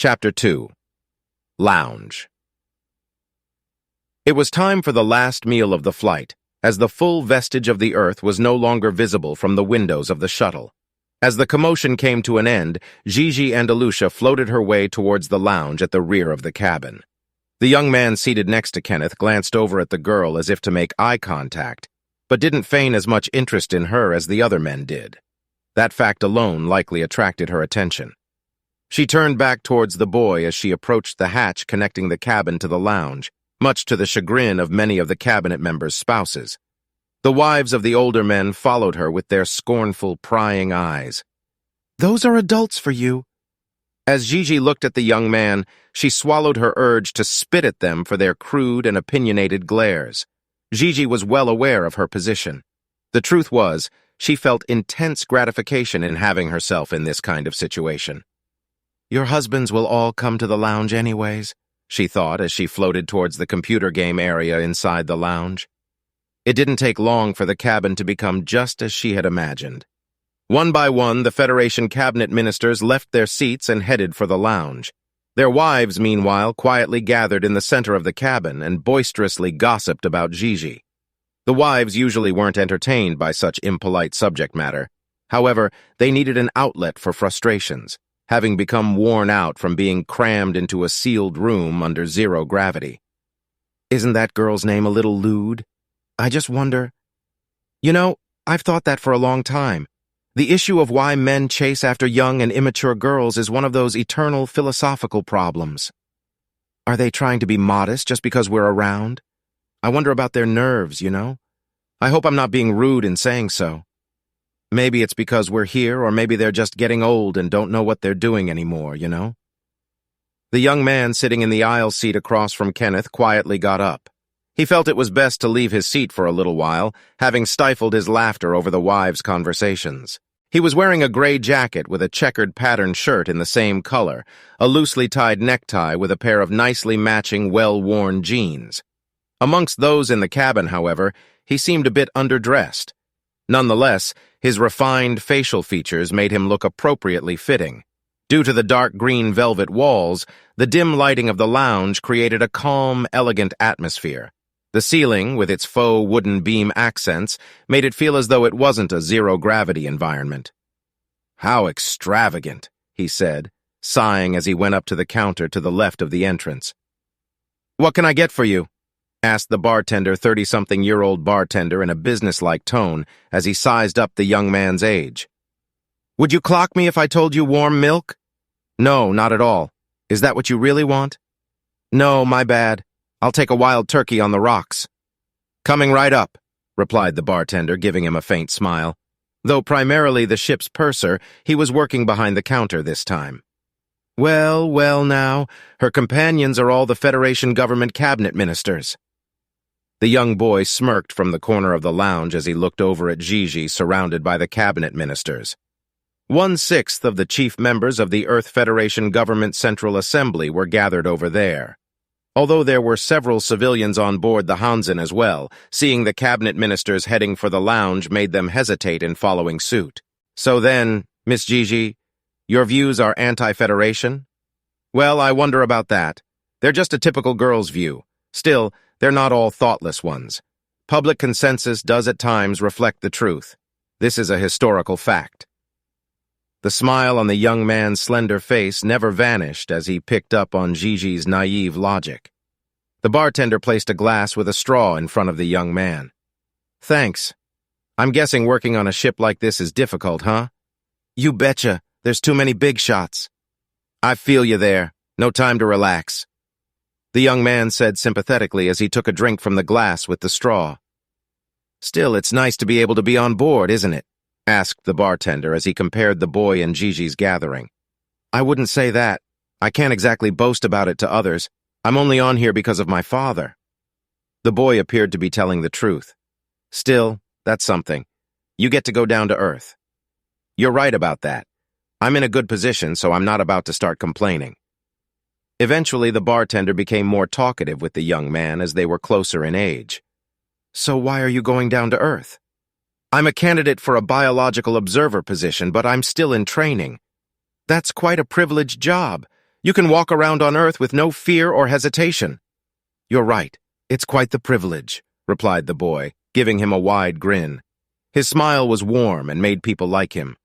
Chapter 2. Lounge. It was time for the last meal of the flight, as the full vestige of the Earth was no longer visible from the windows of the shuttle. As the commotion came to an end, Gigi and Alusha floated her way towards the lounge at the rear of the cabin. The young man seated next to Kenneth glanced over at the girl as if to make eye contact, but didn't feign as much interest in her as the other men did. That fact alone likely attracted her attention. She turned back towards the boy as she approached the hatch connecting the cabin to the lounge, much to the chagrin of many of the cabinet members' spouses. The wives of the older men followed her with their scornful, prying eyes. "Those are adults for you." As Gigi looked at the young man, she swallowed her urge to spit at them for their crude and opinionated glares. Gigi was well aware of her position. The truth was, she felt intense gratification in having herself in this kind of situation. "Your husbands will all come to the lounge anyways," she thought as she floated towards the computer game area inside the lounge. It didn't take long for the cabin to become just as she had imagined. One by one, the Federation cabinet ministers left their seats and headed for the lounge. Their wives, meanwhile, quietly gathered in the center of the cabin and boisterously gossiped about Gigi. The wives usually weren't entertained by such impolite subject matter. However, they needed an outlet for frustrations, having become worn out from being crammed into a sealed room under zero gravity. "Isn't that girl's name a little lewd? I just wonder." "You know, I've thought that for a long time. The issue of why men chase after young and immature girls is one of those eternal philosophical problems. Are they trying to be modest just because we're around? I wonder about their nerves, you know? I hope I'm not being rude in saying so. Maybe it's because we're here, or maybe they're just getting old and don't know what they're doing anymore, you know?" The young man sitting in the aisle seat across from Kenneth quietly got up. He felt it was best to leave his seat for a little while, having stifled his laughter over the wives' conversations. He was wearing a gray jacket with a checkered patterned shirt in the same color, a loosely tied necktie with a pair of nicely matching, well-worn jeans. Amongst those in the cabin, however, he seemed a bit underdressed. Nonetheless, his refined facial features made him look appropriately fitting. Due to the dark green velvet walls, the dim lighting of the lounge created a calm, elegant atmosphere. The ceiling, with its faux wooden beam accents, made it feel as though it wasn't a zero-gravity environment. "How extravagant," he said, sighing as he went up to the counter to the left of the entrance. "What can I get for you?" asked the bartender, 30-something-year-old bartender in a businesslike tone as he sized up the young man's age. "Would you clock me if I told you warm milk?" "No, not at all. Is that what you really want?" "No, my bad. I'll take a wild turkey on the rocks." "Coming right up," replied the bartender, giving him a faint smile. Though primarily the ship's purser, he was working behind the counter this time. "Well, well now, her companions are all the Federation government cabinet ministers." The young boy smirked from the corner of the lounge as he looked over at Gigi surrounded by the cabinet ministers. 1/6 of the chief members of the Earth Federation Government Central Assembly were gathered over there. Although there were several civilians on board the Hansen as well, seeing the cabinet ministers heading for the lounge made them hesitate in following suit. "So then, Miss Gigi, your views are anti-Federation?" "Well, I wonder about that. They're just a typical girl's view. Still, they're not all thoughtless ones. Public consensus does at times reflect the truth. This is a historical fact." The smile on the young man's slender face never vanished as he picked up on Gigi's naive logic. The bartender placed a glass with a straw in front of the young man. "Thanks. I'm guessing working on a ship like this is difficult, huh?" "You betcha. There's too many big shots." "I feel you there. No time to relax," the young man said sympathetically as he took a drink from the glass with the straw. "Still, it's nice to be able to be on board, isn't it?" asked the bartender as he compared the boy and Gigi's gathering. "I wouldn't say that. I can't exactly boast about it to others. I'm only on here because of my father." The boy appeared to be telling the truth. "Still, that's something. You get to go down to Earth." "You're right about that. I'm in a good position, so I'm not about to start complaining." Eventually, the bartender became more talkative with the young man as they were closer in age. "So why are you going down to Earth?" "I'm a candidate for a biological observer position, but I'm still in training." "That's quite a privileged job. You can walk around on Earth with no fear or hesitation." "You're right. It's quite the privilege," replied the boy, giving him a wide grin. His smile was warm and made people like him.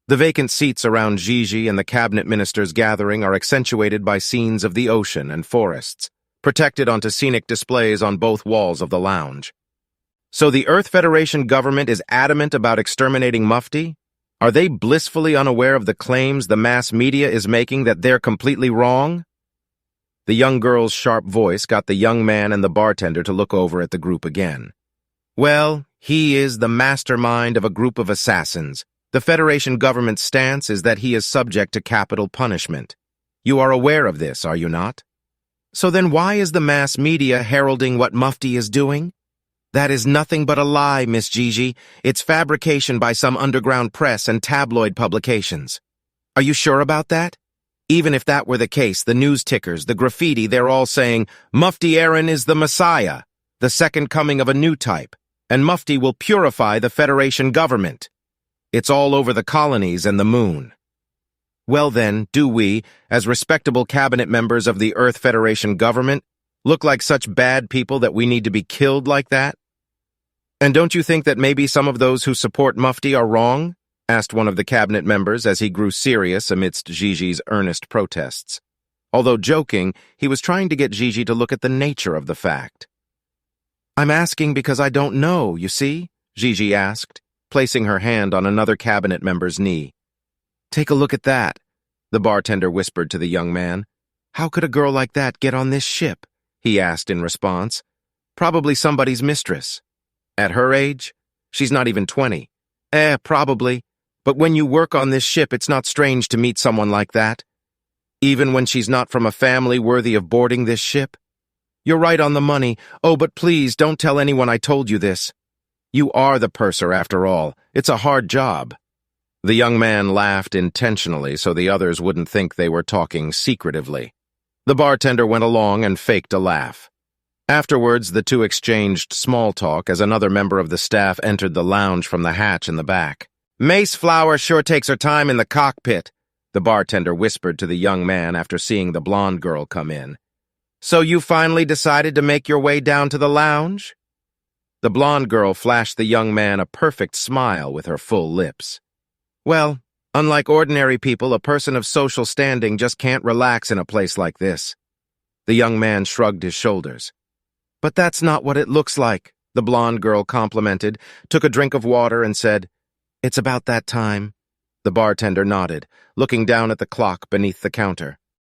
The vacant seats around Gigi and the cabinet ministers' gathering are accentuated by scenes of the ocean and forests, protected onto scenic displays on both walls of the lounge. So the Earth Federation government is adamant about exterminating Mufti? Are they blissfully unaware of the claims the mass media is making that they're completely wrong? The young girl's sharp voice got the young man and the bartender to look over at the group again. "Well, he is the mastermind of a group of assassins. The Federation government's stance is that he is subject to capital punishment. You are aware of this, are you not? So then why is the mass media heralding what Mufti is doing? That is nothing but a lie, Miss Gigi. It's fabrication by some underground press and tabloid publications. Are you sure about that? Even if that were the case, the news tickers, the graffiti, they're all saying, 'Mufti Aaron is the Messiah, the second coming of a new type, and Mufti will purify the Federation government.' It's all over the colonies and the moon. Well then, do we, as respectable cabinet members of the Earth Federation government, look like such bad people that we need to be killed like that? And don't you think that maybe some of those who support Mufti are wrong?" asked one of the cabinet members as he grew serious amidst Gigi's earnest protests. Although joking, he was trying to get Gigi to look at the nature of the fact. "I'm asking because I don't know, you see?" Gigi asked, placing her hand on another cabinet member's knee. "Take a look at that," the bartender whispered to the young man. "How could a girl like that get on this ship?" he asked in response. "Probably somebody's mistress." "At her age? She's not even 20. Probably. But when you work on this ship, it's not strange to meet someone like that. Even when she's not from a family worthy of boarding this ship. You're right on the money. Oh, but please don't tell anyone I told you this. You are the purser, after all. It's a hard job." The young man laughed intentionally so the others wouldn't think they were talking secretively. The bartender went along and faked a laugh. Afterwards, the two exchanged small talk as another member of the staff entered the lounge from the hatch in the back. "Mace Flower sure takes her time in the cockpit," the bartender whispered to the young man after seeing the blonde girl come in. "So you finally decided to make your way down to the lounge?" The blonde girl flashed the young man a perfect smile with her full lips. "Well, unlike ordinary people, a person of social standing just can't relax in a place like this." The young man shrugged his shoulders. "But that's not what it looks like," the blonde girl complimented, took a drink of water and said, "It's about that time." The bartender nodded, looking down at the clock beneath the counter.